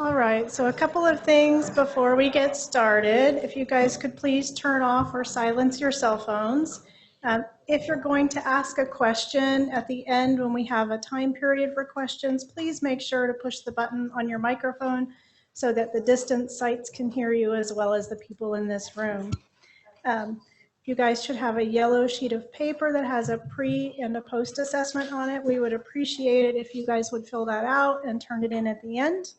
All right, so a couple of things before we get started. If you guys could please turn off or silence your cell phones. If you're going to ask a question at the end when we have a time period for questions, please make sure to push the button on your microphone so that the distant sites can hear you as well as the people in this room. You guys should have a yellow sheet of paper that has a pre and a post assessment on it. We would appreciate it if you guys would fill that out and turn it in at the end.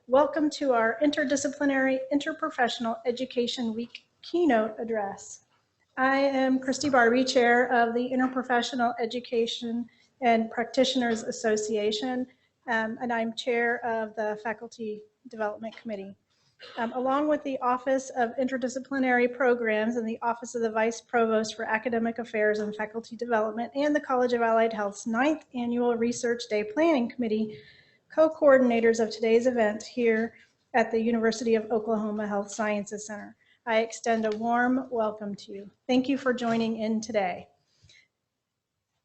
Welcome to our Interdisciplinary Interprofessional Education Week keynote address. I am Christy Barbie, Chair of the Interprofessional Education and Practitioners Association, and I'm Chair of the Faculty Development Committee. Along with the Office of Interdisciplinary Programs and the Office of the Vice Provost for Academic Affairs and Faculty Development and the College of Allied Health's 9th Annual Research Day Planning Committee, co-coordinators of today's event here at the University of Oklahoma Health Sciences Center. I extend a warm welcome to you. Thank you for joining in today.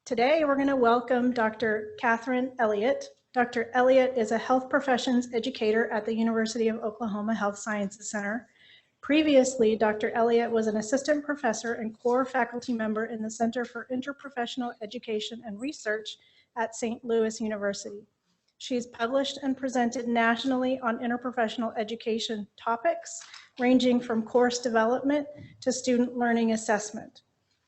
Today, we're going to welcome Dr. Catherine Elliott. Dr. Elliott is a health professions educator at the University of Oklahoma Health Sciences Center. Previously, Dr. Elliott was an assistant professor and core faculty member in the Center for Interprofessional Education and Research at St. Louis University. She's published and presented nationally on interprofessional education topics, ranging from course development to student learning assessment.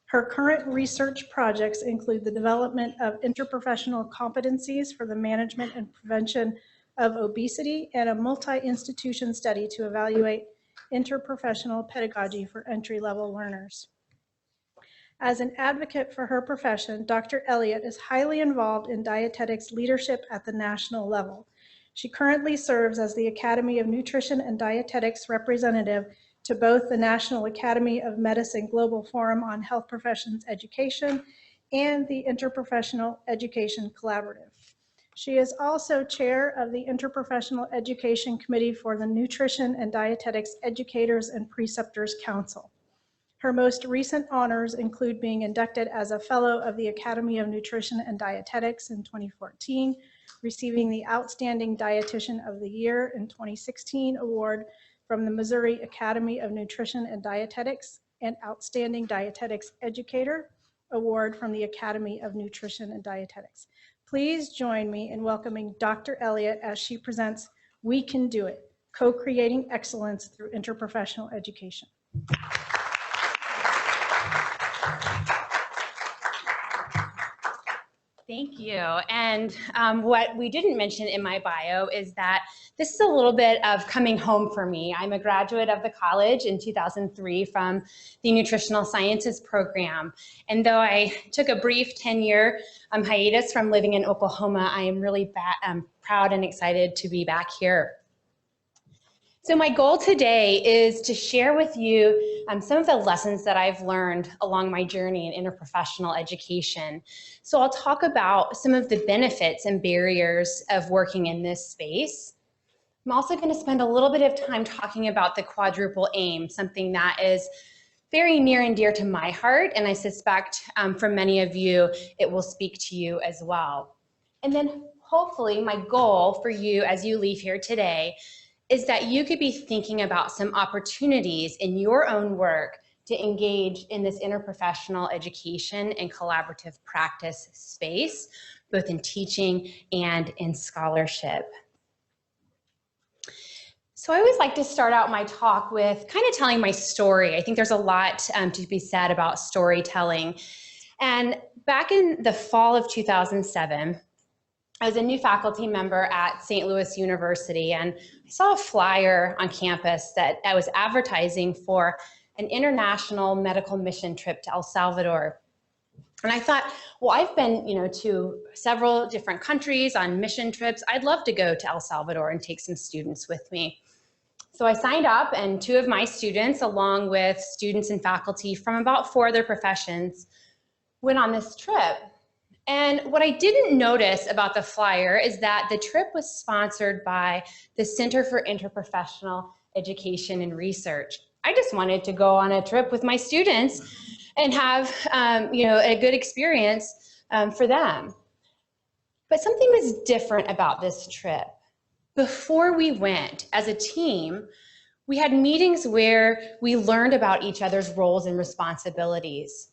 Her current research projects include the development of interprofessional competencies for the management and prevention of obesity and a multi-institution study to evaluate interprofessional pedagogy for entry-level learners. As an advocate for her profession, Dr. Elliott is highly involved in dietetics leadership at the national level. She currently serves as the Academy of Nutrition and Dietetics representative to both the National Academy of Medicine Global Forum on Health Professions Education and the Interprofessional Education Collaborative. She is also chair of the Interprofessional Education Committee for the Nutrition and Dietetics Educators and Preceptors Council. Her most recent honors include being inducted as a Fellow of the Academy of Nutrition and Dietetics in 2014, receiving the Outstanding Dietitian of the Year in 2016 award from the Missouri Academy of Nutrition and Dietetics, and Outstanding Dietetics Educator award from the Academy of Nutrition and Dietetics. Please join me in welcoming Dr. Elliott as she presents We Can Do It, Co-Creating Excellence Through Interprofessional Education. Thank you. And what we didn't mention in my bio is that this is a little bit of coming home for me. I'm a graduate of the college in 2003 from the Nutritional Sciences program. And though I took a brief 10-year hiatus from living in Oklahoma, I am really proud and excited to be back here. So my goal today is to share with you some of the lessons that I've learned along my journey in interprofessional education. So I'll talk about some of the benefits and barriers of working in this space. I'm also going to spend a little bit of time talking about the quadruple aim, something that is very near and dear to my heart, and I suspect for many of you, it will speak to you as well. And then hopefully my goal for you as you leave here today is that you could be thinking about some opportunities in your own work to engage in this interprofessional education and collaborative practice space, both in teaching and in scholarship. So I always like to start out my talk with kind of telling my story. I think there's a lot to be said about storytelling. And back in the fall of 2007, I was a new faculty member at St. Louis University, and I saw a flyer on campus that I was advertising for an international medical mission trip to El Salvador. And I thought, well, I've been, to several different countries on mission trips. I'd love to go to El Salvador and take some students with me. So I signed up, and 2 of my students, along with students and faculty from about 4 other professions, went on this trip. And what I didn't notice about the flyer is that the trip was sponsored by the Center for Interprofessional Education and Research. I just wanted to go on a trip with my students and have a good experience for them. But something was different about this trip. before we went as a team, we had meetings where we learned about each other's roles and responsibilities.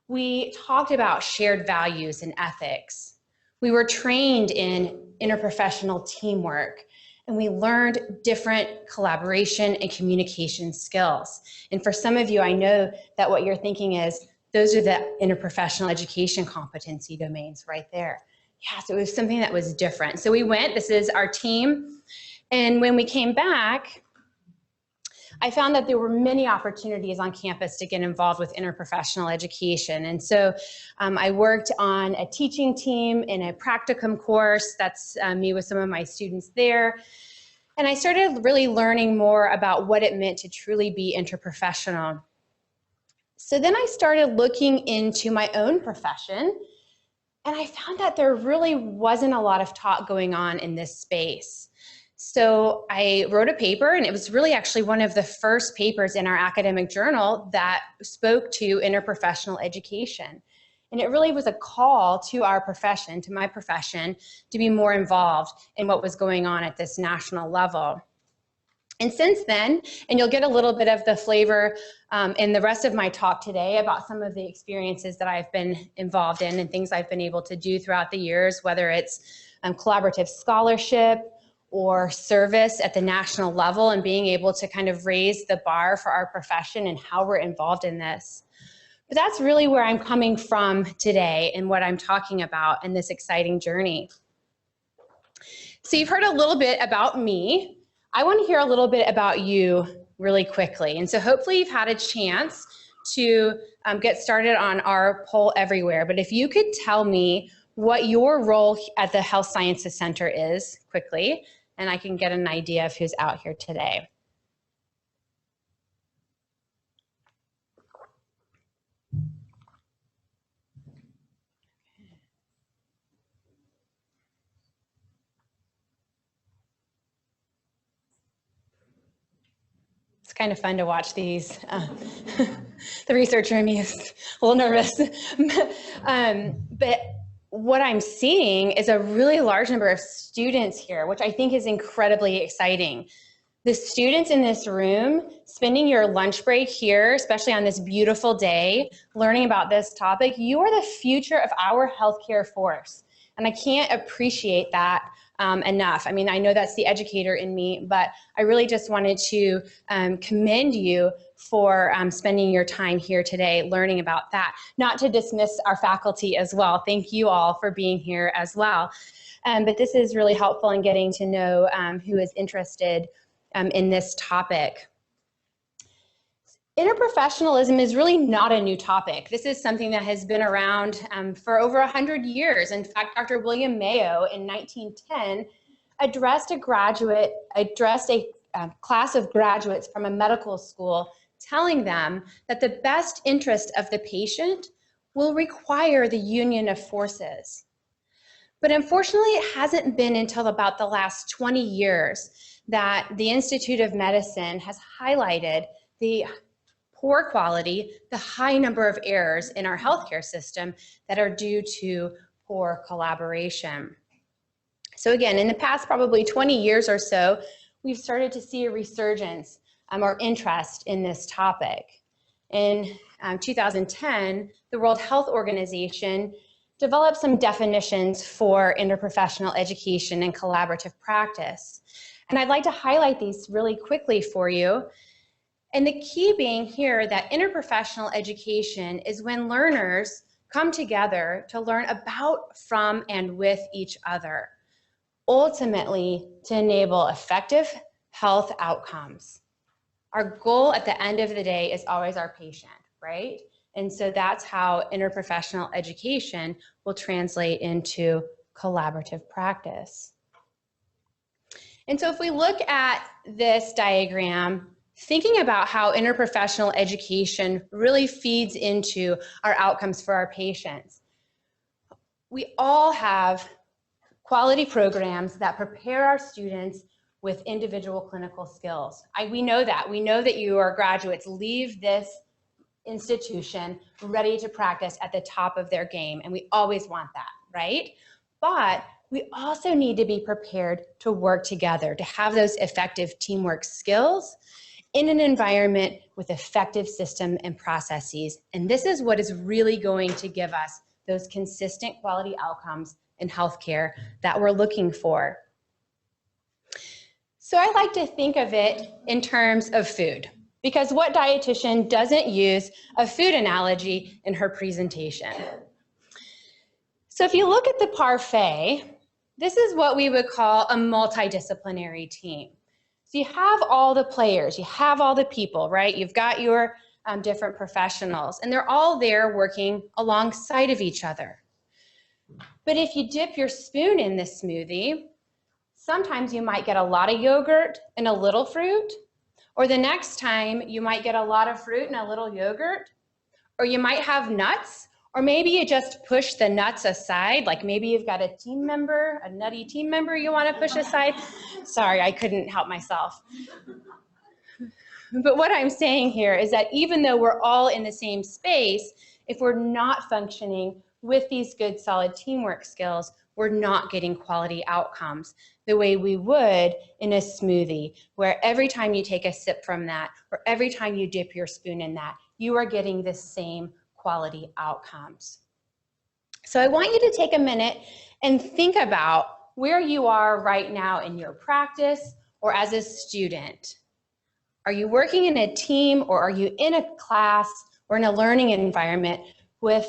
We talked about shared values and ethics. We were trained in interprofessional teamwork, and we learned different collaboration and communication skills. And for some of you, I know that what you're thinking is, those are the interprofessional education competency domains right there. Yeah, so it was something that was different. So we went, this is our team, and when we came back, I found that there were many opportunities on campus to get involved with interprofessional education. And so I worked on a teaching team in a practicum course. That's me with some of my students there. And I started really learning more about what it meant to truly be interprofessional. So then I started looking into my own profession, and I found that there really wasn't a lot of talk going on in this space. So I wrote a paper, and it was really actually one of the first papers in our academic journal that spoke to interprofessional education. And it really was a call to our profession, to my profession, to be more involved in what was going on at this national level. And since then, and you'll get a little bit of the flavor in the rest of my talk today about some of the experiences that I've been involved in and things I've been able to do throughout the years, whether it's collaborative scholarship, or service at the national level, and being able to kind of raise the bar for our profession and how we're involved in this. But that's really where I'm coming from today and what I'm talking about in this exciting journey. So you've heard a little bit about me. I want to hear a little bit about you really quickly. And so hopefully you've had a chance to get started on our poll everywhere. But if you could tell me what your role at the Health Sciences Center is quickly, and I can get an idea of who's out here today. It's kind of fun to watch these. The researcher in me is a little nervous. But what I'm seeing is a really large number of students here, which I think is incredibly exciting. The students in this room, spending your lunch break here, especially on this beautiful day, learning about this topic, you are the future of our healthcare force. And I can't appreciate that enough. I mean, I know that's the educator in me, but I really just wanted to commend you for spending your time here today learning about that. Not to dismiss our faculty as well. Thank you all for being here as well. But this is really helpful in getting to know who is interested in this topic. Interprofessionalism is really not a new topic. This is something that has been around for over 100 years. In fact, Dr. William Mayo in 1910 addressed a class of graduates from a medical school, telling them that the best interest of the patient will require the union of forces. But unfortunately, it hasn't been until about the last 20 years that the Institute of Medicine has highlighted the poor quality, the high number of errors in our healthcare system that are due to poor collaboration. So again, in the past probably 20 years or so, we've started to see a resurgence or interest in this topic. In 2010, the World Health Organization developed some definitions for interprofessional education and collaborative practice. And I'd like to highlight these really quickly for you. And the key being here that interprofessional education is when learners come together to learn about, from, and with each other, ultimately to enable effective health outcomes. Our goal at the end of the day is always our patient, right? And so that's how interprofessional education will translate into collaborative practice. And so if we look at this diagram, thinking about how interprofessional education really feeds into our outcomes for our patients. We all have quality programs that prepare our students with individual clinical skills. We know that. We know that your graduates leave this institution ready to practice at the top of their game, and we always want that, right? But we also need to be prepared to work together, to have those effective teamwork skills in an environment with effective system and processes. And this is what is really going to give us those consistent quality outcomes in healthcare that we're looking for. So I like to think of it in terms of food, because what dietitian doesn't use a food analogy in her presentation? So if you look at the parfait, this is what we would call a multidisciplinary team. So you have all the players, you have all the people, right? You've got your different professionals, and they're all there working alongside of each other. But if you dip your spoon in this smoothie, sometimes you might get a lot of yogurt and a little fruit, or the next time you might get a lot of fruit and a little yogurt, or you might have nuts, or maybe you just push the nuts aside, like maybe you've got a team member, a nutty team member you want to push aside. Sorry, I couldn't help myself. But what I'm saying here is that even though we're all in the same space, if we're not functioning with these good solid teamwork skills, we're not getting quality outcomes the way we would in a smoothie, where every time you take a sip from that, or every time you dip your spoon in that, you are getting the same quality outcomes. So I want you to take a minute and think about where you are right now in your practice or as a student. Are you working in a team, or are you in a class or in a learning environment with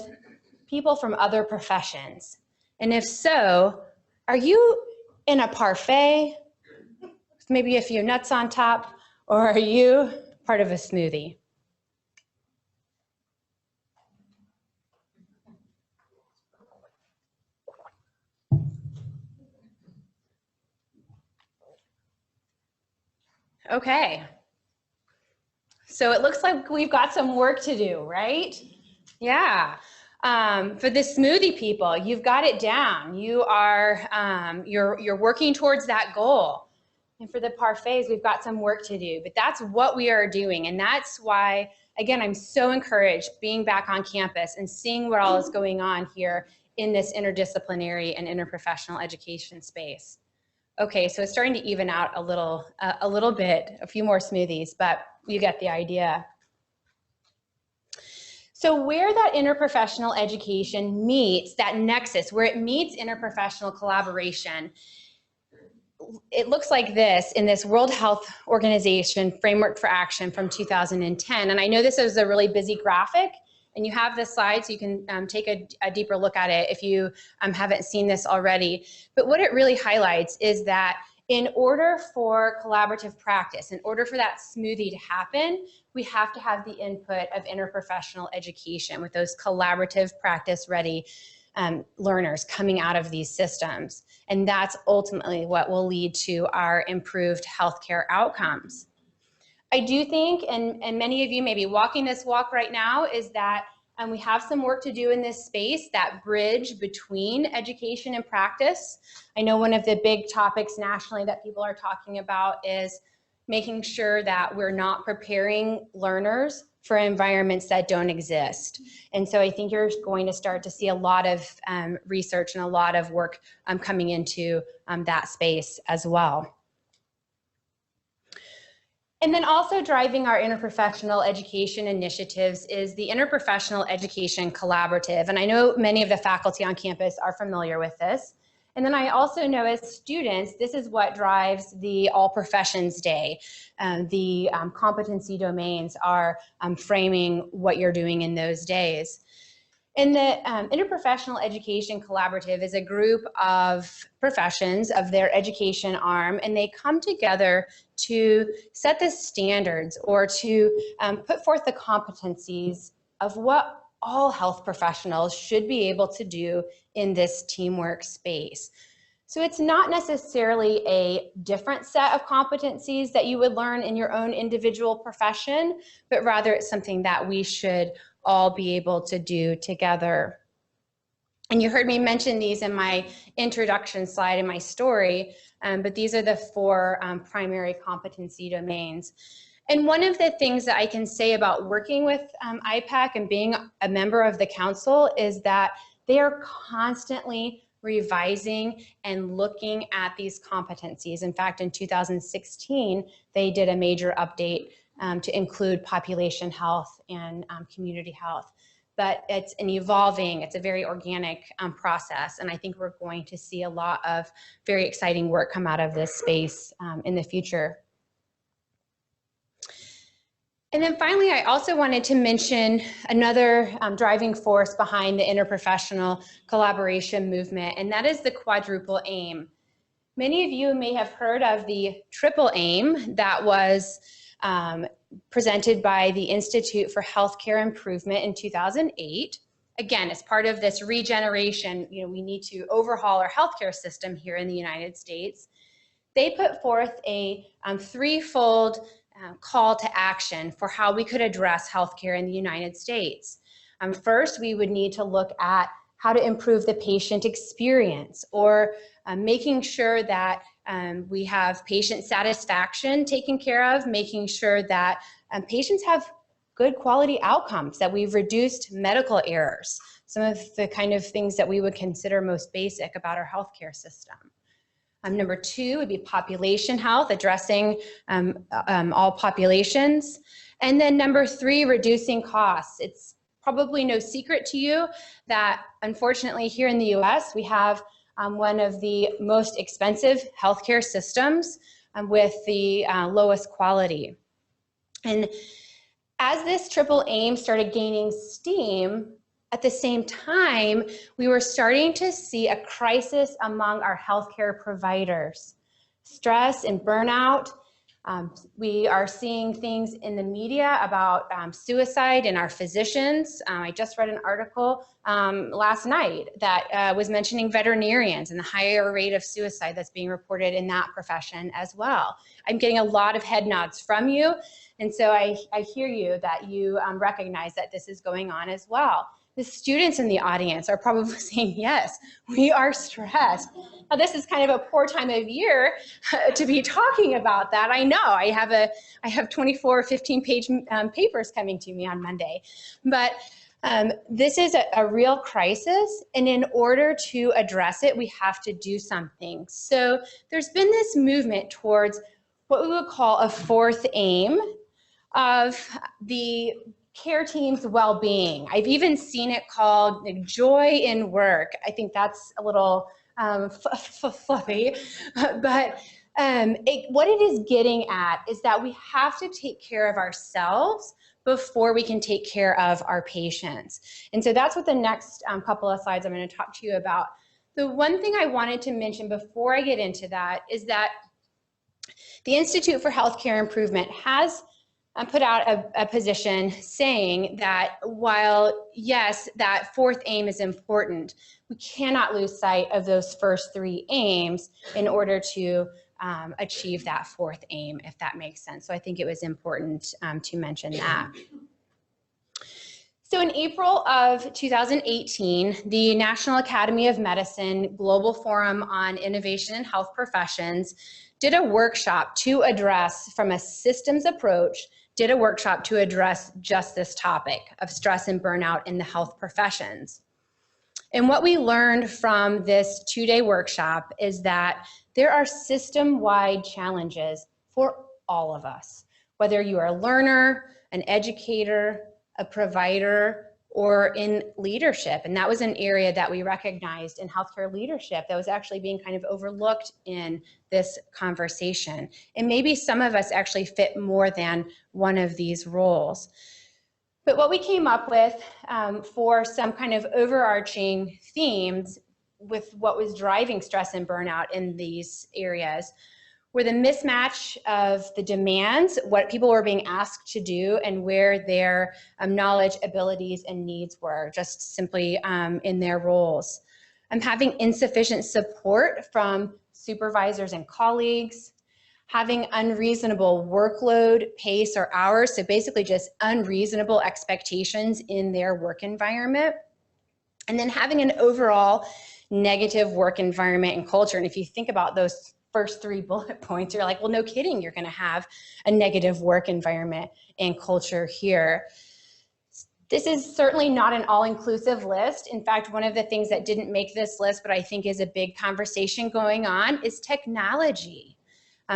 people from other professions? And if so, are you in a parfait, maybe a few nuts on top, or are you part of a smoothie? Okay. So it looks like we've got some work to do, right? Yeah. For the smoothie people, you've got it down. You are, you're working towards that goal. And for the parfaits, we've got some work to do, but that's what we are doing. And that's why, again, I'm so encouraged being back on campus and seeing what all is going on here in this interdisciplinary and interprofessional education space. Okay, so it's starting to even out a little bit, a few more smoothies, but you get the idea. So where that interprofessional education meets, that nexus, where it meets interprofessional collaboration, it looks like this in this World Health Organization Framework for Action from 2010. And I know this is a really busy graphic, and you have this slide so you can take a deeper look at it if you haven't seen this already. But what it really highlights is that in order for collaborative practice, in order for that smoothie to happen, we have to have the input of interprofessional education with those collaborative practice-ready learners coming out of these systems. And that's ultimately what will lead to our improved healthcare outcomes. I do think, and many of you may be walking this walk right now, is that we have some work to do in this space, that bridge between education and practice. I know one of the big topics nationally that people are talking about is making sure that we're not preparing learners for environments that don't exist. And so I think you're going to start to see a lot of research and a lot of work coming into that space as well. And then also driving our interprofessional education initiatives is the Interprofessional Education Collaborative. And I know many of the faculty on campus are familiar with this. And then I also know as students, this is what drives the All Professions Day. The competency domains are framing what you're doing in those days. And the Interprofessional Education Collaborative is a group of professions of their education arm, and they come together to set the standards or to put forth the competencies of what all health professionals should be able to do in this teamwork space. So it's not necessarily a different set of competencies that you would learn in your own individual profession, but rather it's something that we should all be able to do together. And you heard me mention these in my introduction slide in my story, but these are the four primary competency domains. And one of the things that I can say about working with IPEC and being a member of the council is that they are constantly revising and looking at these competencies. In fact, in 2016, they did a major update to include population health and community health. But it's it's a very organic process, and I think we're going to see a lot of very exciting work come out of this space in the future. And then finally, I also wanted to mention another driving force behind the interprofessional collaboration movement, and that is the quadruple aim. Many of you may have heard of the triple aim that was presented by the Institute for Healthcare Improvement in 2008. Again, as part of this regeneration, we need to overhaul our healthcare system here in the United States. They put forth a threefold call to action for how we could address healthcare in the United States. First, we would need to look at how to improve the patient experience, or making sure that we have patient satisfaction taken care of, making sure that patients have good quality outcomes, that we've reduced medical errors, some of the kind of things that we would consider most basic about our healthcare system. Number two would be population health, addressing all populations. And then number three, reducing costs. It's probably no secret to you that unfortunately here in the US, we have one of the most expensive healthcare systems with the lowest quality. And as this triple aim started gaining steam, at the same time, we were starting to see a crisis among our healthcare providers. Stress and burnout. We are seeing things in the media about suicide in our physicians. I just read an article last night that was mentioning veterinarians and the higher rate of suicide that's being reported in that profession as well. I'm getting a lot of head nods from you, and so I hear you that you recognize that this is going on as well. The students in the audience are probably saying, yes, we are stressed. Now, this is kind of a poor time of year to be talking about that. I know I have 24 15-page papers coming to me on Monday, but this is a real crisis, and in order to address it, we have to do something. So there's been this movement towards what we would call a fourth aim of the care team's well-being. I've even seen it called joy in work. I think that's a little fluffy, but what it is getting at is that we have to take care of ourselves before we can take care of our patients. And so that's what the next couple of slides I'm going to talk to you about. The one thing I wanted to mention before I get into that is that the Institute for Healthcare Improvement has put out a position saying that while, yes, that fourth aim is important, we cannot lose sight of those first three aims in order to achieve that fourth aim, if that makes sense. So I think it was important to mention that. So in April of 2018, the National Academy of Medicine Global Forum on Innovation in Health Professions did a workshop to address, from a systems approach, did a workshop to address just this topic of stress and burnout in the health professions. And what we learned from this two-day workshop is that there are system-wide challenges for all of us, whether you are a learner, an educator, a provider, or in leadership. And that was an area that we recognized in healthcare leadership that was actually being kind of overlooked in this conversation. And maybe some of us actually fit more than one of these roles. But what we came up with for some kind of overarching themes with what was driving stress and burnout in these areas were the mismatch of the demands, what people were being asked to do, and where their knowledge, abilities, and needs were, just simply in their roles. Having insufficient support from supervisors and colleagues, having unreasonable workload, pace, or hours, so basically just unreasonable expectations in their work environment, and then having an overall negative work environment and culture. And if you think about those first three bullet points, you're like, well, no kidding, you're going to have a negative work environment and culture here. This is certainly not an all-inclusive list. In fact, one of the things that didn't make this list, but I think is a big conversation going on, is technology.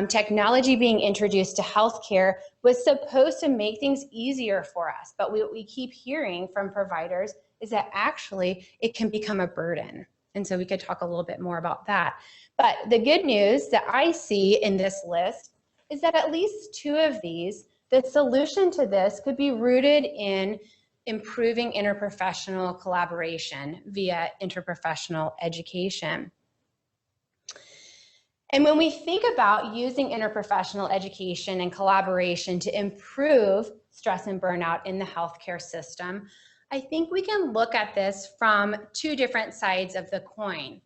Technology being introduced to healthcare was supposed to make things easier for us, but what we keep hearing from providers is that actually it can become a burden. And so we could talk a little bit more about that. But the good news that I see in this list is that at least two of these, the solution to this could be rooted in improving interprofessional collaboration via interprofessional education. And when we think about using interprofessional education and collaboration to improve stress and burnout in the healthcare system, I think we can look at this from two different sides of the coin.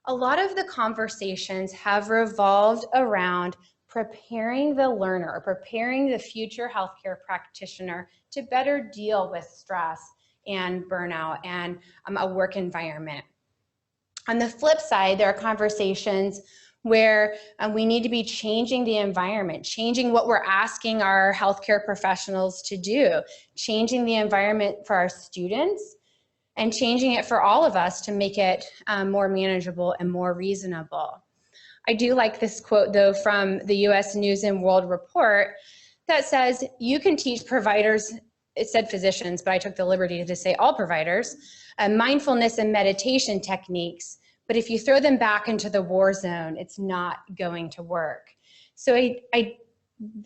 A lot of the conversations have revolved around preparing the learner, preparing the future healthcare practitioner to better deal with stress and burnout and a work environment. On the flip side, there are conversations where we need to be changing the environment, changing what we're asking our healthcare professionals to do, changing the environment for our students, and changing it for all of us to make it more manageable and more reasonable. I do like this quote, though, from the US News and World Report that says, you can teach providers, it said physicians, but I took the liberty to say all providers, mindfulness and meditation techniques, but if you throw them back into the war zone, it's not going to work. So I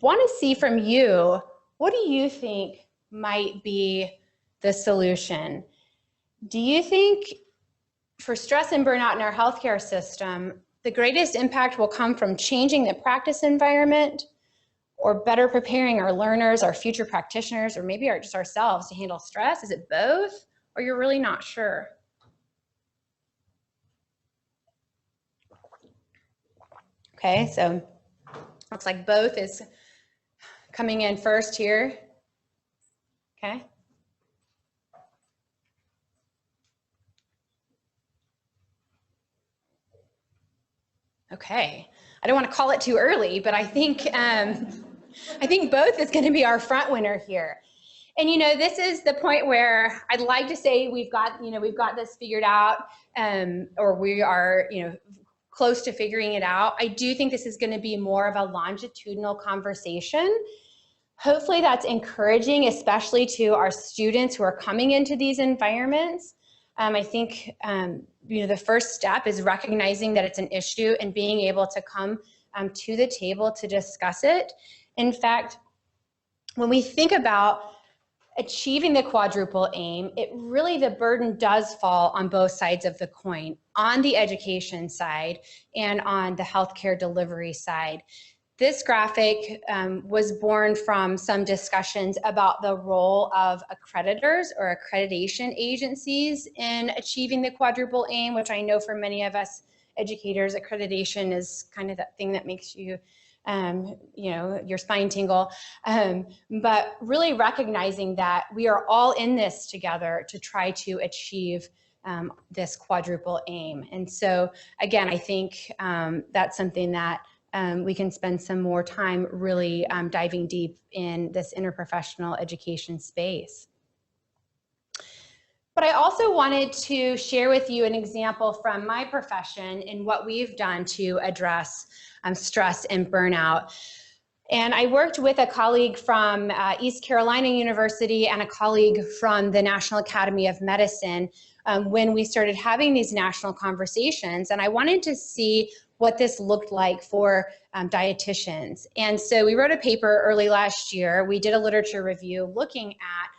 want to see from you, what do you think might be the solution? Do you think for stress and burnout in our healthcare system, the greatest impact will come from changing the practice environment or better preparing our learners, our future practitioners, or maybe just ourselves to handle stress? Is it both, or you're really not sure? Okay, so looks like both is coming in first here. Okay. Okay, I don't want to call it too early, but I think both is going to be our front winner here. And you know, this is the point where I'd like to say we've got this figured out, or we are, close to figuring it out. I do think this is going to be more of a longitudinal conversation. Hopefully that's encouraging, especially to our students who are coming into these environments. I think the first step is recognizing that it's an issue and being able to come to the table to discuss it. In fact, when we think about achieving the quadruple aim, the burden does fall on both sides of the coin, on the education side and on the healthcare delivery side. This graphic was born from some discussions about the role of accreditors or accreditation agencies in achieving the quadruple aim, which I know for many of us educators, accreditation is kind of that thing that makes you your spine tingle, but really recognizing that we are all in this together to try to achieve this quadruple aim. And so again, I think that's something that we can spend some more time really diving deep in this interprofessional education space. But I also wanted to share with you an example from my profession in what we've done to address stress and burnout. And I worked with a colleague from East Carolina University and a colleague from the National Academy of Medicine when we started having these national conversations. And I wanted to see what this looked like for dietitians. And so we wrote a paper early last year. We did a literature review looking at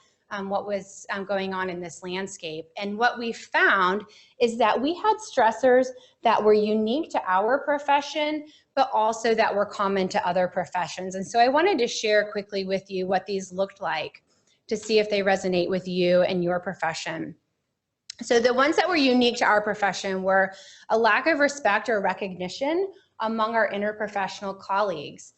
what was going on in this landscape. And what we found is that we had stressors that were unique to our profession, but also that were common to other professions. And so I wanted to share quickly with you what these looked like to see if they resonate with you and your profession. So the ones that were unique to our profession were a lack of respect or recognition among our interprofessional colleagues.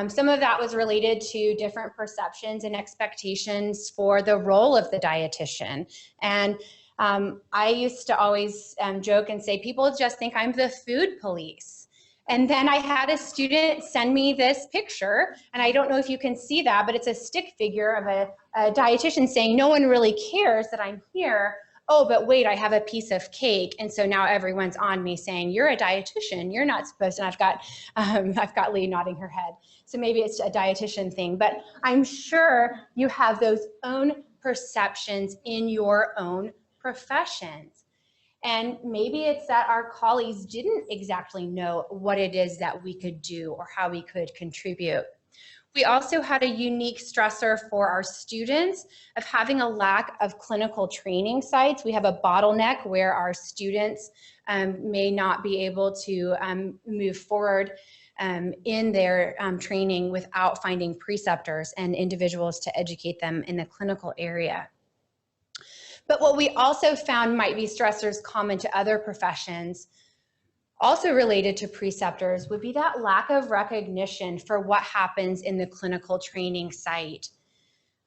Some of that was related to different perceptions and expectations for the role of the dietitian. And I used to always joke and say, people just think I'm the food police. And then I had a student send me this picture, and I don't know if you can see that, but it's a stick figure of a dietitian saying, no one really cares that I'm here. Oh, but wait, I have a piece of cake. And so now everyone's on me saying, you're a dietitian, you're not supposed to. And I've got Lee nodding her head. So maybe it's a dietitian thing, but I'm sure you have those own perceptions in your own professions. And maybe it's that our colleagues didn't exactly know what it is that we could do or how we could contribute. We also had a unique stressor for our students of having a lack of clinical training sites. We have a bottleneck where our students may not be able to move forward in their training without finding preceptors and individuals to educate them in the clinical area. But what we also found might be stressors common to other professions, also related to preceptors, would be that lack of recognition for what happens in the clinical training site.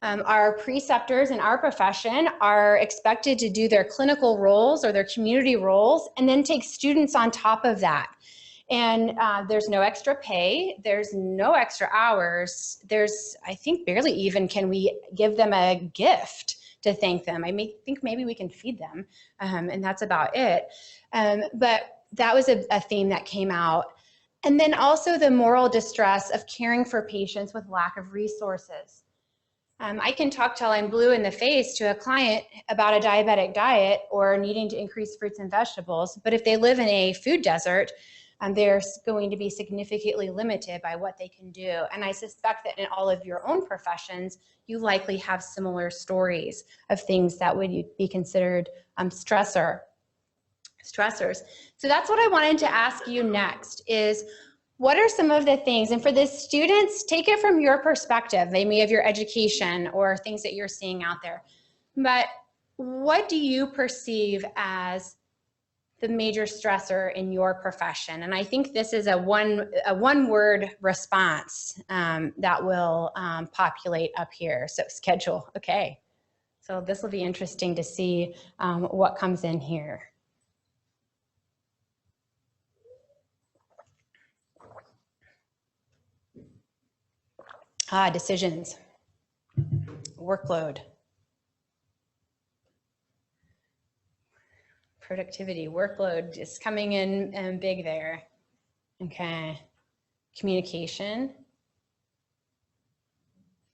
Our preceptors in our profession are expected to do their clinical roles or their community roles and then take students on top of that. And there's no extra pay, there's no extra hours, there's, I think, barely even can we give them a gift to thank them. I think maybe we can feed them, and that's about it. But that was a theme that came out. And then also the moral distress of caring for patients with lack of resources. I can talk till I'm blue in the face to a client about a diabetic diet or needing to increase fruits and vegetables, but if they live in a food desert, they're going to be significantly limited by what they can do. And I suspect that in all of your own professions, you likely have similar stories of things that would be considered stressors. So that's what I wanted to ask you next is, what are some of the things, and for the students, take it from your perspective, maybe of your education or things that you're seeing out there, but what do you perceive as the major stressor in your profession? And I think this is a one-word response that will populate up here. So schedule, okay. So this will be interesting to see what comes in here. Decisions, workload, productivity, workload is coming in big there. Okay. Communication,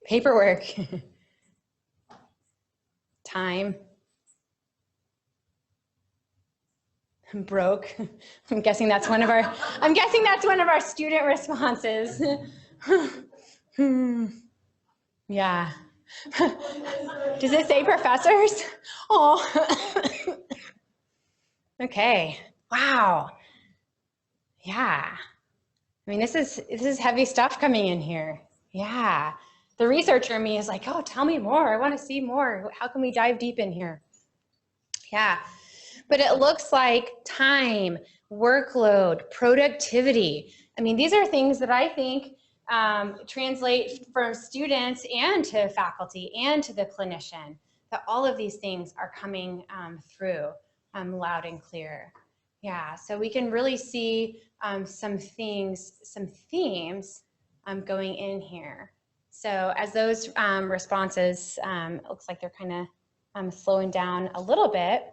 paperwork, time, I'm broke. I'm guessing that's one of our student responses. Yeah. Does it say professors? Oh. Okay. Wow. Yeah. I mean, this is heavy stuff coming in here. Yeah. The researcher in me is like, oh, tell me more. I want to see more. How can we dive deep in here? Yeah. But it looks like time, workload, productivity. I mean, these are things that I think translate from students and to faculty and to the clinician, that all of these things are coming through loud and clear. Yeah, so we can really see some themes going in here. So as those responses, it looks like they're kind of slowing down a little bit,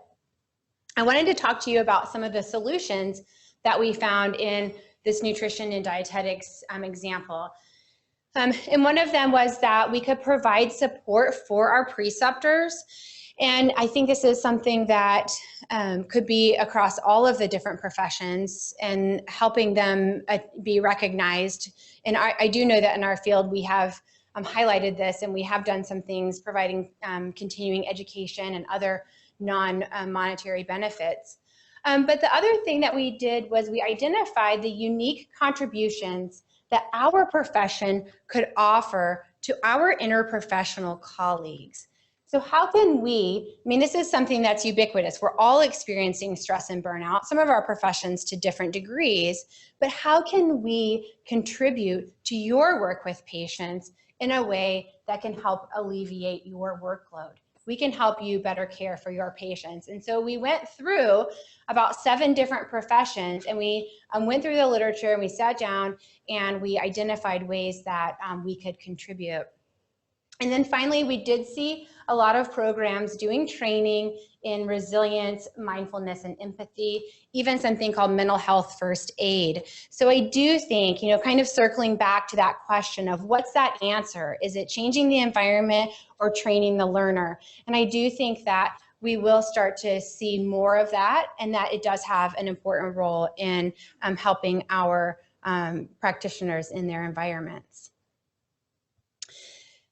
I wanted to talk to you about some of the solutions that we found in this nutrition and dietetics example. And one of them was that we could provide support for our preceptors. And I think this is something that could be across all of the different professions and helping them be recognized. And I do know that in our field we have highlighted this, and we have done some things providing continuing education and other non-monetary benefits. But the other thing that we did was we identified the unique contributions that our profession could offer to our interprofessional colleagues. So how can we, I mean, this is something that's ubiquitous. We're all experiencing stress and burnout, some of our professions to different degrees, but how can we contribute to your work with patients in a way that can help alleviate your workload? we can help you better care for your patients. And so we went through about 7 different professions, and we went through the literature, and we sat down and we identified ways that we could contribute. And then finally, we did see a lot of programs doing training in resilience, mindfulness, and empathy, even something called mental health first aid. So I do think, kind of circling back to that question of what's that answer? Is it changing the environment or training the learner? And I do think that we will start to see more of that, and that it does have an important role in helping our practitioners in their environments.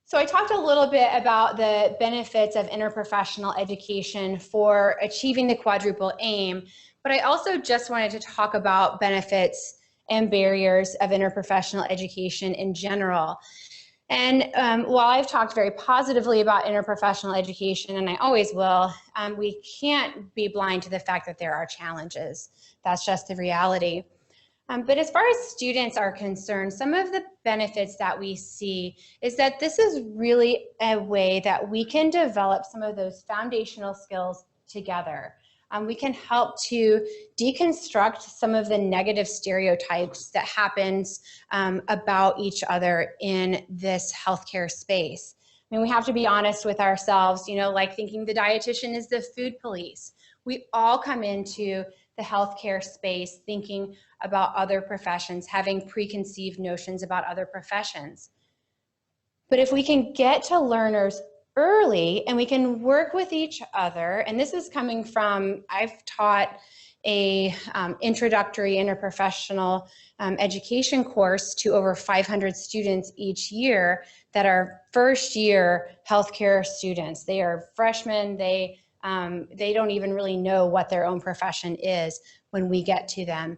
So I talked a little bit about the benefits of interprofessional education for achieving the quadruple aim, but I also just wanted to talk about benefits and barriers of interprofessional education in general. And while I've talked very positively about interprofessional education, and I always will, we can't be blind to the fact that there are challenges. That's just the reality. But as far as students are concerned, some of the benefits that we see is that this is really a way that we can develop some of those foundational skills together. We can help to deconstruct some of the negative stereotypes that happens about each other in this healthcare space. I mean, we have to be honest with ourselves, like thinking the dietitian is the food police. We all come into the healthcare space thinking about other professions, having preconceived notions about other professions. But if we can get to learners early and we can work with each other, and this is coming from, I've taught a introductory interprofessional education course to over 500 students each year that are first year healthcare students. They are freshmen, they don't even really know what their own profession is when we get to them.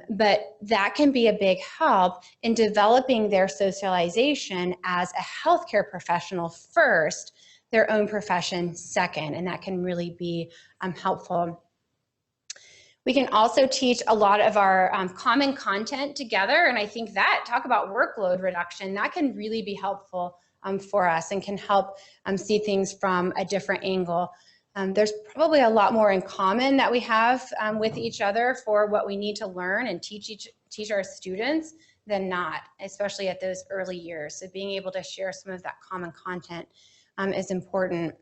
But that can be a big help in developing their socialization as a healthcare professional first, their own profession second, and that can really be helpful. We can also teach a lot of our common content together, and I think that, talk about workload reduction, that can really be helpful for us and can help see things from a different angle. There's probably a lot more in common that we have with each other for what we need to learn and teach our students than not, especially at those early years. So being able to share some of that common content is important.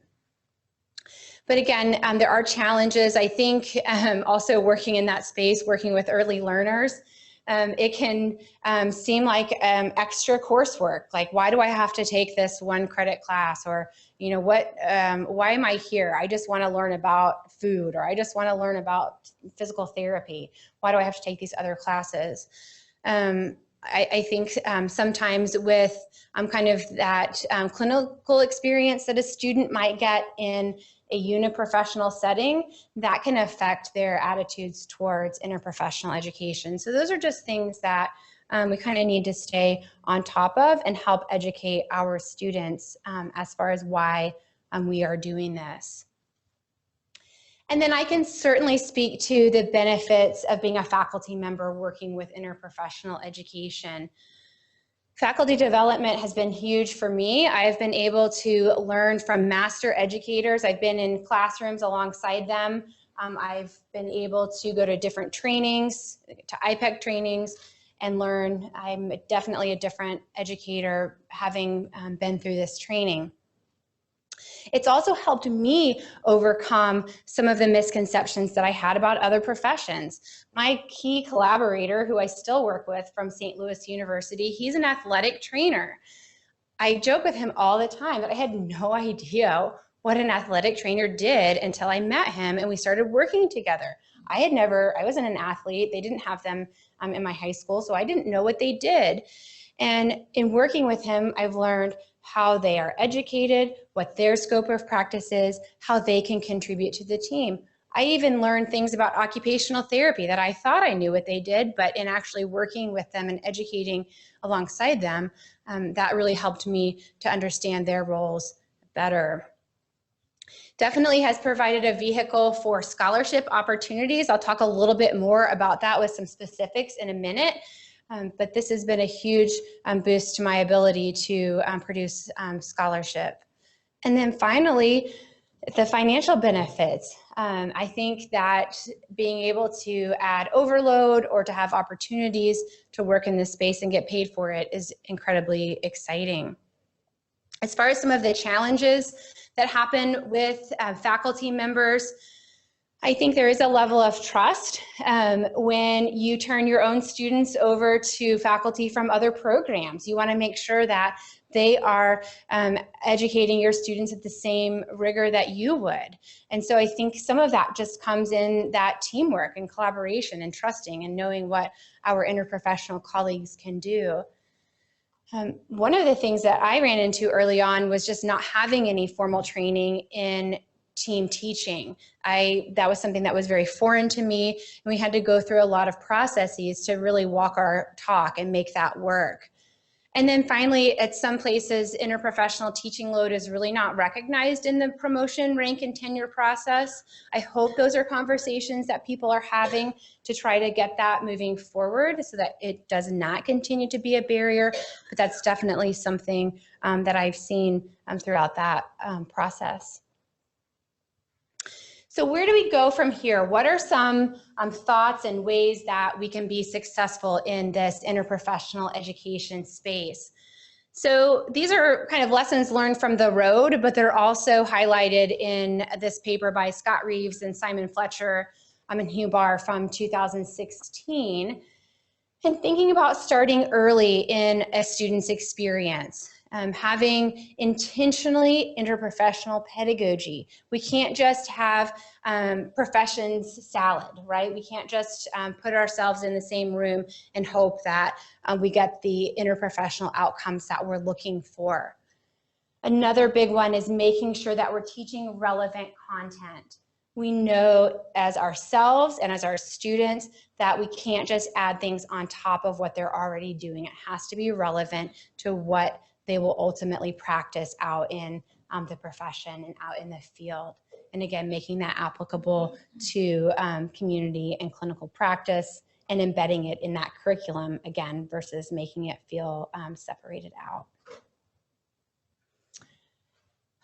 But again, there are challenges. I think also working in that space, working with early learners, it can seem like extra coursework. Like, why do I have to take this 1 credit class? Or, why am I here? I just want to learn about food, or I just want to learn about physical therapy. Why do I have to take these other classes? I think sometimes with kind of that clinical experience that a student might get in a uniprofessional setting, that can affect their attitudes towards interprofessional education. So those are just things that we kind of need to stay on top of and help educate our students as far as why we are doing this. And then I can certainly speak to the benefits of being a faculty member working with interprofessional education. Faculty development has been huge for me. I've been able to learn from master educators. I've been in classrooms alongside them. I've been able to go to different trainings, to IPEC trainings, and learn. I'm definitely a different educator having been through this training. It's also helped me overcome some of the misconceptions that I had about other professions. My key collaborator, who I still work with from St. Louis University, he's an athletic trainer. I joke with him all the time that I had no idea what an athletic trainer did until I met him and we started working together. I wasn't an athlete. They didn't have them in my high school, so I didn't know what they did. And in working with him, I've learned how they are educated, what their scope of practice is, how they can contribute to the team. I even learned things about occupational therapy that I thought I knew what they did, but in actually working with them and educating alongside them, that really helped me to understand their roles better. Definitely has provided a vehicle for scholarship opportunities. I'll talk a little bit more about that with some specifics in a minute. But this has been a huge boost to my ability to produce scholarship And then finally, the financial benefits. I think that being able to add overload or to have opportunities to work in this space and get paid for it is incredibly exciting. As far as some of the challenges that happen with faculty members, I think there is a level of trust when you turn your own students over to faculty from other programs. You want to make sure that they are educating your students at the same rigor that you would. And so I think some of that just comes in that teamwork and collaboration and trusting and knowing what our interprofessional colleagues can do. One of the things that I ran into early on was just not having any formal training in team teaching. That was something that was very foreign to me, and we had to go through a lot of processes to really walk our talk and make that work. And then finally, at some places, interprofessional teaching load is really not recognized in the promotion, rank, and tenure process. I hope those are conversations that people are having to try to get that moving forward so that it does not continue to be a barrier, but that's definitely something that I've seen throughout that process. So where do we go from here? What are some thoughts and ways that we can be successful in this interprofessional education space? So these are kind of lessons learned from the road, but they're also highlighted in this paper by Scott Reeves and Simon Fletcher and Hugh Barr from 2016. And thinking about starting early in a student's experience. Having intentionally interprofessional pedagogy. We can't just have professions salad, right? We can't just put ourselves in the same room and hope that we get the interprofessional outcomes that we're looking for. Another big one is making sure that we're teaching relevant content. We know as ourselves and as our students that we can't just add things on top of what they're already doing. It has to be relevant to what they will ultimately practice out in the profession and out in the field. And again, making that applicable to community and clinical practice and embedding it in that curriculum again versus making it feel separated out.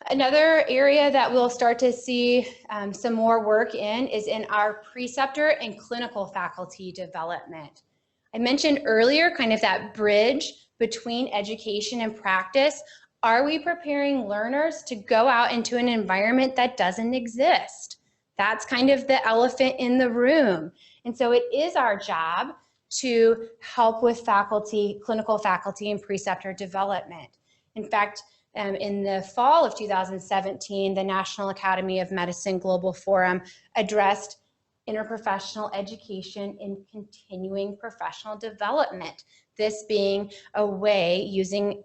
Another area that we'll start to see some more work in is in our preceptor and clinical faculty development. I mentioned earlier kind of that bridge between education and practice. Are we preparing learners to go out into an environment that doesn't exist? That's kind of the elephant in the room. And so it is our job to help with faculty, clinical faculty and preceptor development. In fact, in the fall of 2017, the National Academy of Medicine Global Forum addressed interprofessional education in continuing professional development. This being a way, using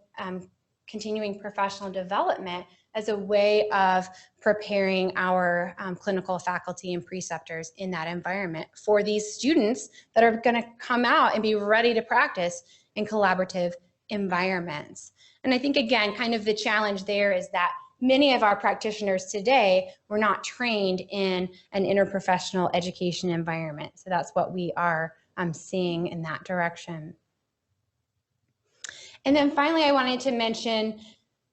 continuing professional development as a way of preparing our clinical faculty and preceptors in that environment for these students that are going to come out and be ready to practice in collaborative environments. And I think, again, kind of the challenge there is that many of our practitioners today were not trained in an interprofessional education environment. So that's what we are seeing in that direction. And then finally, I wanted to mention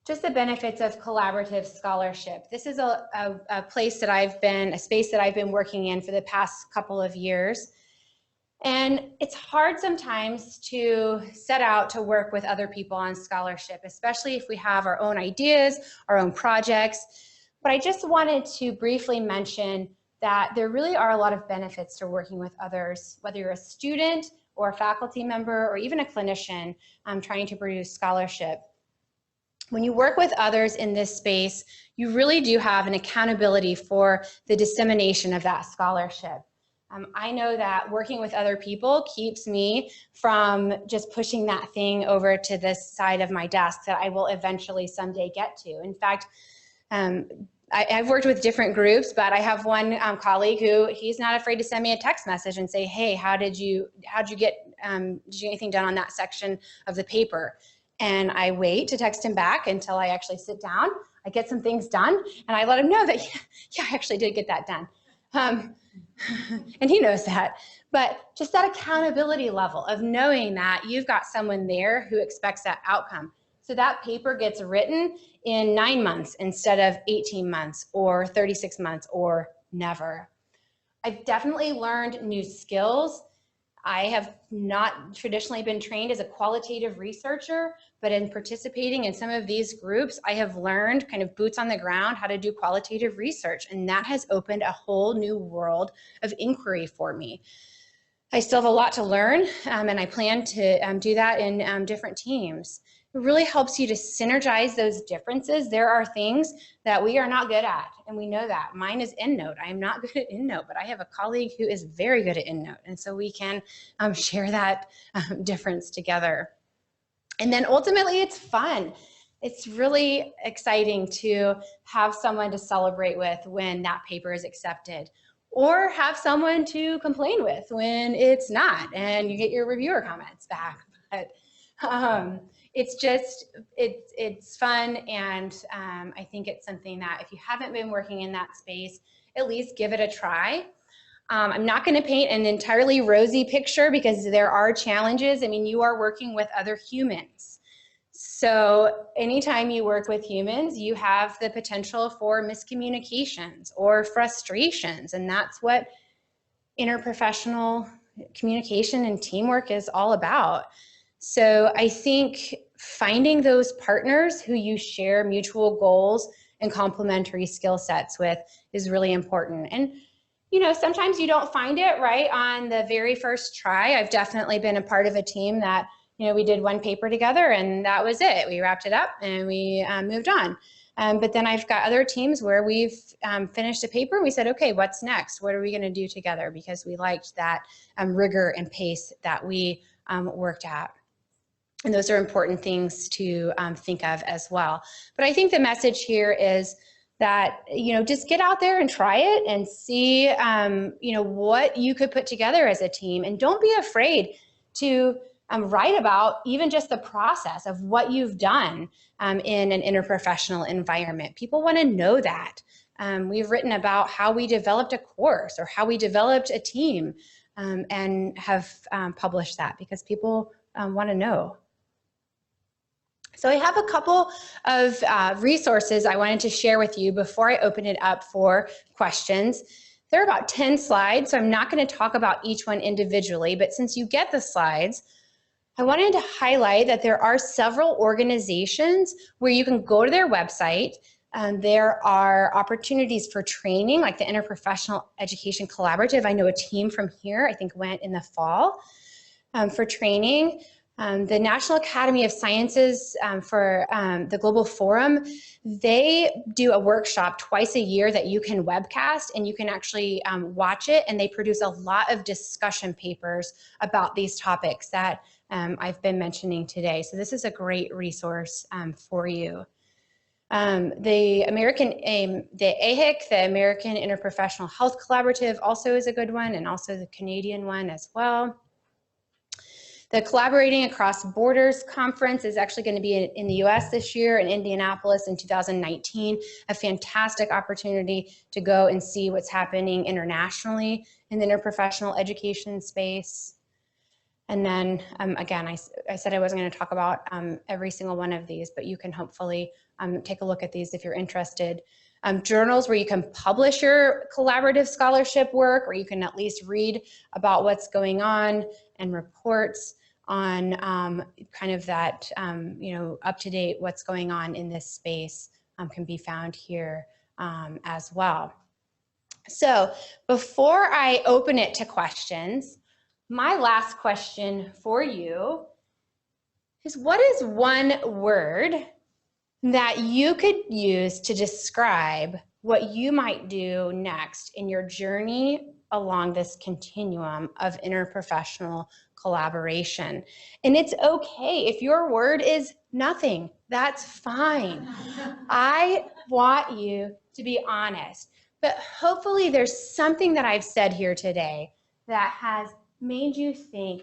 just the benefits of collaborative scholarship. This is a place that a space that I've been working in for the past couple of years. And it's hard sometimes to set out to work with other people on scholarship, especially if we have our own ideas, our own projects. But I just wanted to briefly mention that there really are a lot of benefits to working with others, whether you're a student or a faculty member or even a clinician trying to produce scholarship. When you work with others in this space, you really do have an accountability for the dissemination of that scholarship. I know that working with other people keeps me from just pushing that thing over to this side of my desk that I will eventually someday get to. In fact, I've worked with different groups, but I have one colleague who he's not afraid to send me a text message and say, "Hey, did you get anything done on that section of the paper?" And I wait to text him back until I actually sit down. I get some things done, and I let him know that yeah, I actually did get that done. And he knows that, but just that accountability level of knowing that you've got someone there who expects that outcome. So that paper gets written in 9 months instead of 18 months or 36 months or never. I've definitely learned new skills. I have not traditionally been trained as a qualitative researcher, but in participating in some of these groups, I have learned kind of boots on the ground how to do qualitative research, and that has opened a whole new world of inquiry for me. I still have a lot to learn, and I plan to do that in different teams. It really helps you to synergize those differences. There are things that we are not good at, and we know that. Mine is EndNote. I am not good at EndNote, but I have a colleague who is very good at EndNote, and so we can share that difference together. And then ultimately, it's fun. It's really exciting to have someone to celebrate with when that paper is accepted, or have someone to complain with when it's not, and you get your reviewer comments back. But it's just, it's fun, and I think it's something that if you haven't been working in that space, at least give it a try. I'm not going to paint an entirely rosy picture because there are challenges. I mean, you are working with other humans. So anytime you work with humans, you have the potential for miscommunications or frustrations, and that's what interprofessional communication and teamwork is all about. So I think finding those partners who you share mutual goals and complementary skill sets with is really important. And you know, sometimes you don't find it right on the very first try. I've definitely been a part of a team that, you know, we did one paper together and that was it. We wrapped it up and we moved on. But then I've got other teams where we've finished a paper and we said, okay, what's next? What are we going to do together? Because we liked that rigor and pace that we worked at. And those are important things to think of as well. But I think the message here is that, you know, just get out there and try it and see, you know, what you could put together as a team. And don't be afraid to write about even just the process of what you've done in an interprofessional environment. People want to know that. We've written about how we developed a course or how we developed a team and have published that because people want to know. So I have a couple of resources I wanted to share with you before I open it up for questions. There are about 10 slides, so I'm not going to talk about each one individually, but since you get the slides, I wanted to highlight that there are several organizations where you can go to their website. There are opportunities for training, like the Interprofessional Education Collaborative. I know a team from here, I think, went in the fall for training. The National Academy of Sciences for the Global Forum, they do a workshop twice a year that you can webcast and you can actually watch it, and they produce a lot of discussion papers about these topics that I've been mentioning today. So this is a great resource for you. The AIHIC, the American Interprofessional Health Collaborative, also is a good one, and also the Canadian one as well. The Collaborating Across Borders Conference is actually going to be in the US this year in Indianapolis in 2019, a fantastic opportunity to go and see what's happening internationally in the interprofessional education space. And then again, I said I wasn't going to talk about every single one of these, but you can hopefully take a look at these if you're interested. Journals where you can publish your collaborative scholarship work, or you can at least read about what's going on, and reports on kind of that, you know, up-to-date what's going on in this space can be found here as well. So before I open it to questions, my last question for you is, what is one word that you could use to describe what you might do next in your journey along this continuum of interprofessional collaboration? And it's okay if your word is nothing, that's fine. I want you to be honest, but hopefully there's something that I've said here today that has made you think,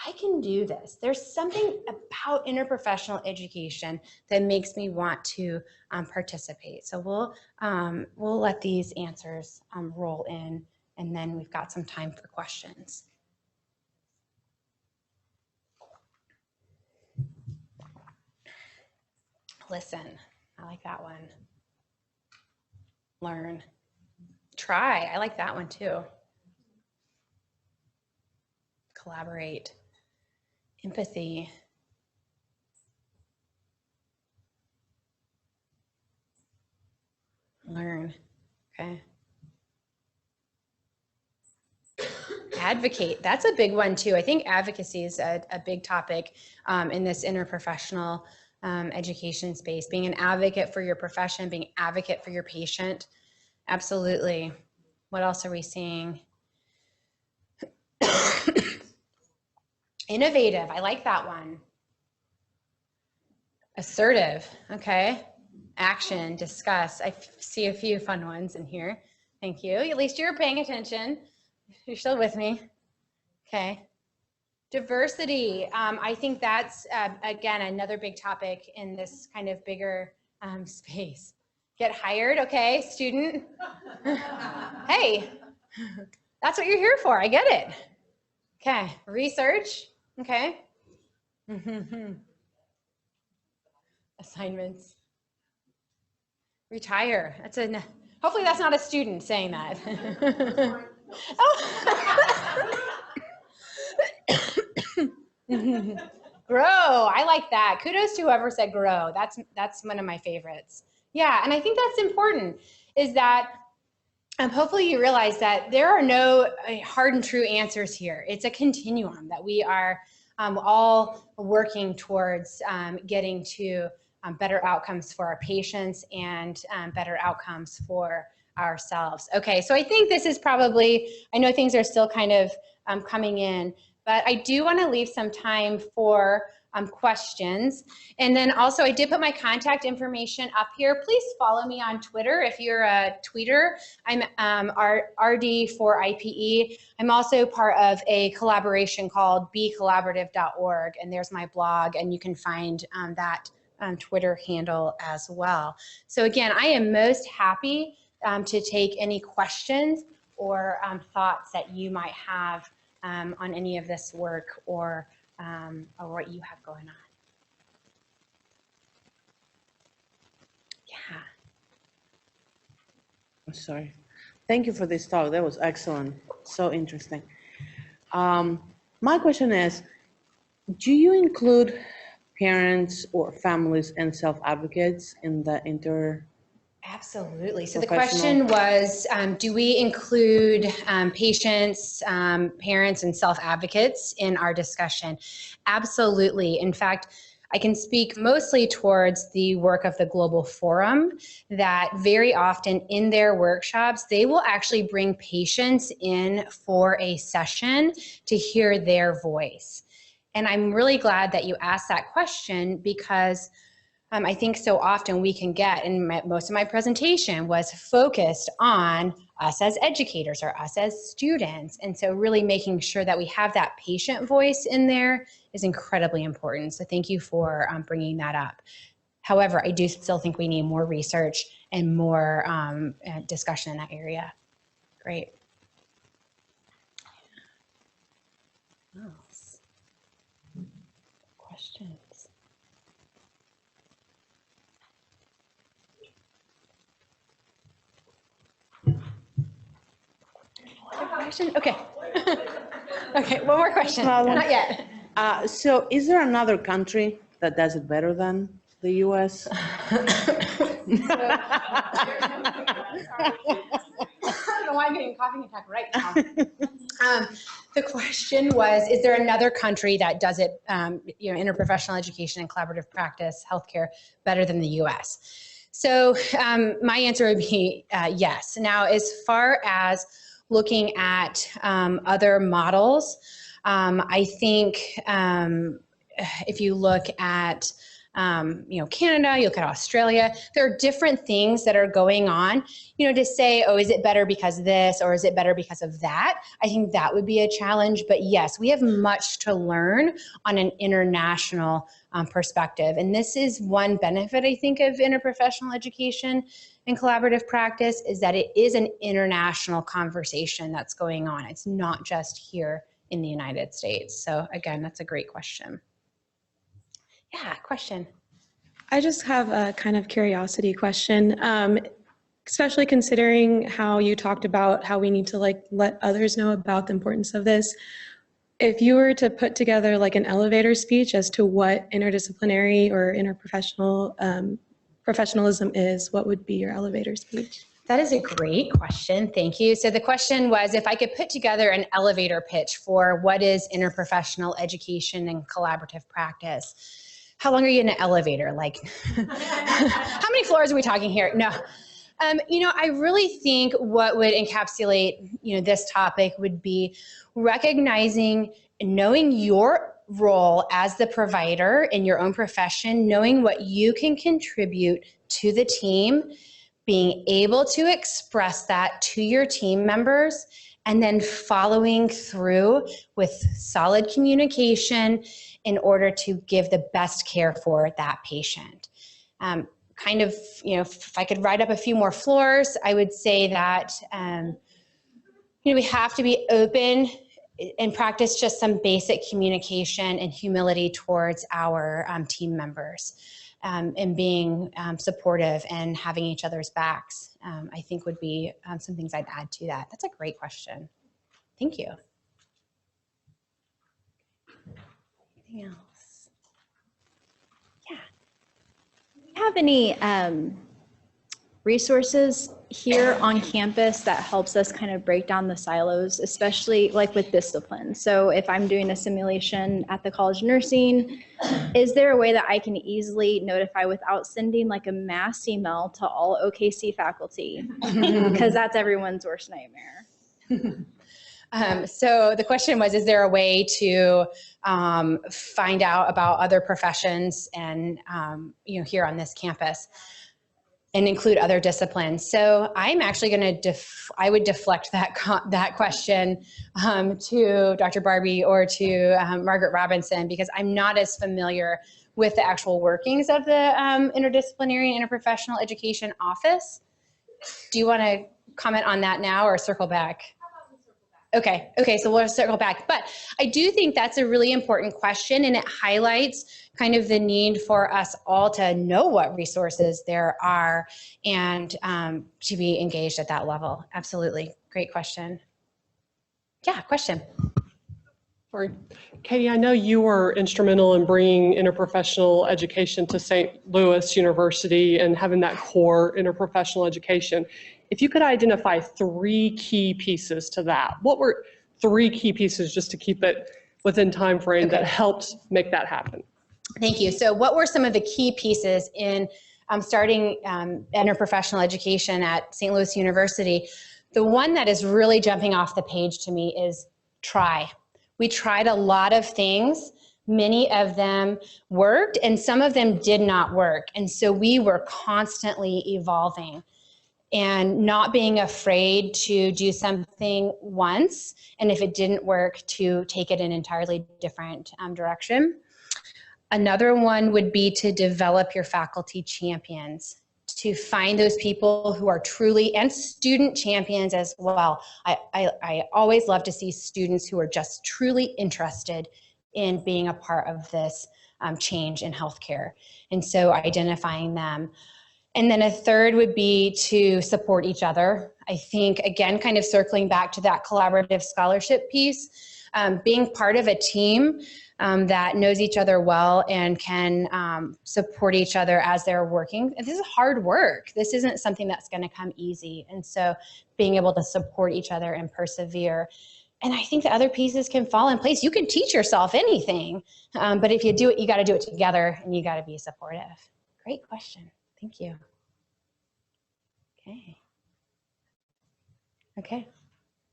I can do this. There's something about interprofessional education that makes me want to participate. So we'll let these answers roll in, and then we've got some time for questions. Listen, I like that one. Learn. Try, I like that one too. Collaborate. Empathy. Learn, okay. Advocate, that's a big one too. I think advocacy is a big topic in this interprofessional education space. Being an advocate for your profession, being an advocate for your patient. Absolutely. What else are we seeing? Innovative, I like that one. Assertive, okay. Action, discuss. I see a few fun ones in here. Thank you. At least you're paying attention. You're still with me. Okay. Diversity. I think that's, again, another big topic in this kind of bigger space. Get hired, okay, student. Hey, that's what you're here for. I get it. Okay. Research. Okay. Assignments. Retire. That's a, hopefully that's not a student saying that. Grow. I like that. Kudos to whoever said grow. That's one of my favorites. Yeah, and I think that's important, is that hopefully you realize that there are no hard and true answers here. It's a continuum that we are all working towards getting to better outcomes for our patients and better outcomes for ourselves. Okay, so I think this is probably, I know things are still kind of coming in, but I do want to leave some time for questions. And then also I did put my contact information up here. Please follow me on Twitter if you're a tweeter. I'm RD for IPE. I'm also part of a collaboration called becollaborative.org, and there's my blog, and you can find that Twitter handle as well. So again, I am most happy to take any questions or thoughts that you might have on any of this work or what you have going on. Yeah. I'm sorry. Thank you for this talk. That was excellent. So interesting. My question is, do you include parents or families and self-advocates in the Absolutely. So the question was, do we include patients, parents, and self-advocates in our discussion? Absolutely. In fact, I can speak mostly towards the work of the Global Forum, that very often in their workshops, they will actually bring patients in for a session to hear their voice. And I'm really glad that you asked that question, because I think so often we can get, and most of my presentation was focused on us as educators or us as students. And so really making sure that we have that patient voice in there is incredibly important. So thank you for bringing that up. However, I do still think we need more research and more discussion in that area. Great. Questions? Question? Okay. Okay, one more question. Not yet. So is there another country that does it better than the US? I don't know why I'm getting a coughing attack right now. The question was, is there another country that does it, interprofessional education and collaborative practice, healthcare, better than the US? So my answer would be yes. Now, as far as looking at other models, I think if you look at Canada, you look at Australia, there are different things that are going on, to say, oh, is it better because of this, or is it better because of that? I think that would be a challenge, but yes, we have much to learn on an international perspective. And this is one benefit, I think, of interprofessional education and collaborative practice, is that it is an international conversation that's going on. It's not just here in the United States. So again, that's a great question. Yeah, question. I just have a kind of curiosity question, especially considering how you talked about how we need to let others know about the importance of this. If you were to put together like an elevator speech as to what interdisciplinary or interprofessional professionalism is, what would be your elevator speech? That is a great question. Thank you. So the question was, if I could put together an elevator pitch for what is interprofessional education and collaborative practice, how long are you in an elevator? Like, how many floors are we talking here? No. I really think what would encapsulate, this topic would be recognizing, knowing your role as the provider in your own profession, knowing what you can contribute to the team, being able to express that to your team members, and then following through with solid communication in order to give the best care for that patient. If I could write up a few more floors, I would say that, we have to be open and practice just some basic communication and humility towards our team members, and being supportive and having each other's backs, I think would be some things I'd add to that. That's a great question. Thank you. Anything else? Yeah. Do you have any resources here on campus that helps us kind of break down the silos, especially like with discipline? So if I'm doing a simulation at the College of Nursing, is there a way that I can easily notify without sending like a mass email to all OKC faculty? Because that's everyone's worst nightmare. So the question was, is there a way to find out about other professions and, here on this campus and include other disciplines? So I'm actually going to, I would deflect that question to Dr. Barbie or to Margaret Robinson, because I'm not as familiar with the actual workings of the Interdisciplinary and Interprofessional Education Office. Do you want to comment on that now or circle back? Okay, so we'll circle back. But I do think that's a really important question, and it highlights kind of the need for us all to know what resources there are and to be engaged at that level. Absolutely. Great question. Yeah, question. Sorry. Katie, I know you were instrumental in bringing interprofessional education to St. Louis University and having that core interprofessional education. If you could identify 3 key pieces to that, what were 3 key pieces, just to keep it within time frame, that helped make that happen? Thank you. So what were some of the key pieces in starting interprofessional education at St. Louis University? The one that is really jumping off the page to me is try. We tried a lot of things. Many of them worked and some of them did not work. And so we were constantly evolving and not being afraid to do something once, and if it didn't work, to take it in an entirely different direction. Another one would be to develop your faculty champions, to find those people who are truly, and student champions as well. I always love to see students who are just truly interested in being a part of this change in healthcare, and so identifying them. And then a third would be to support each other. I think, again, kind of circling back to that collaborative scholarship piece, being part of a team that knows each other well and can support each other as they're working. And this is hard work. This isn't something that's going to come easy. And so being able to support each other and persevere. And I think the other pieces can fall in place. You can teach yourself anything, but if you do it, you got to do it together and you got to be supportive. Great question. Thank you. Okay.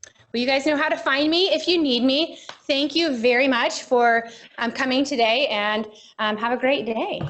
Well, you guys know how to find me if you need me. Thank you very much for coming today, and have a great day.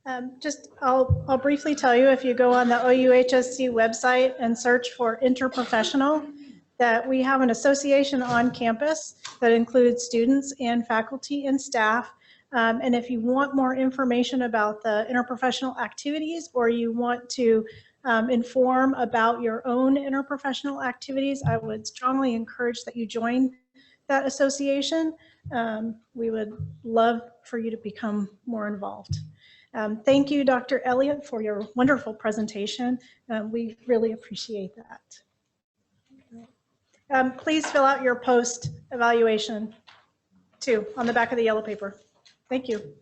Thank you. I'll briefly tell you, if you go on the OUHSC website and search for Interprofessional, that we have an association on campus that includes students and faculty and staff. And if you want more information about the interprofessional activities, or you want to inform about your own interprofessional activities, I would strongly encourage that you join that association. We would love for you to become more involved. Thank you, Dr. Elliott, for your wonderful presentation. We really appreciate that. Please fill out your post evaluation too on the back of the yellow paper. Thank you.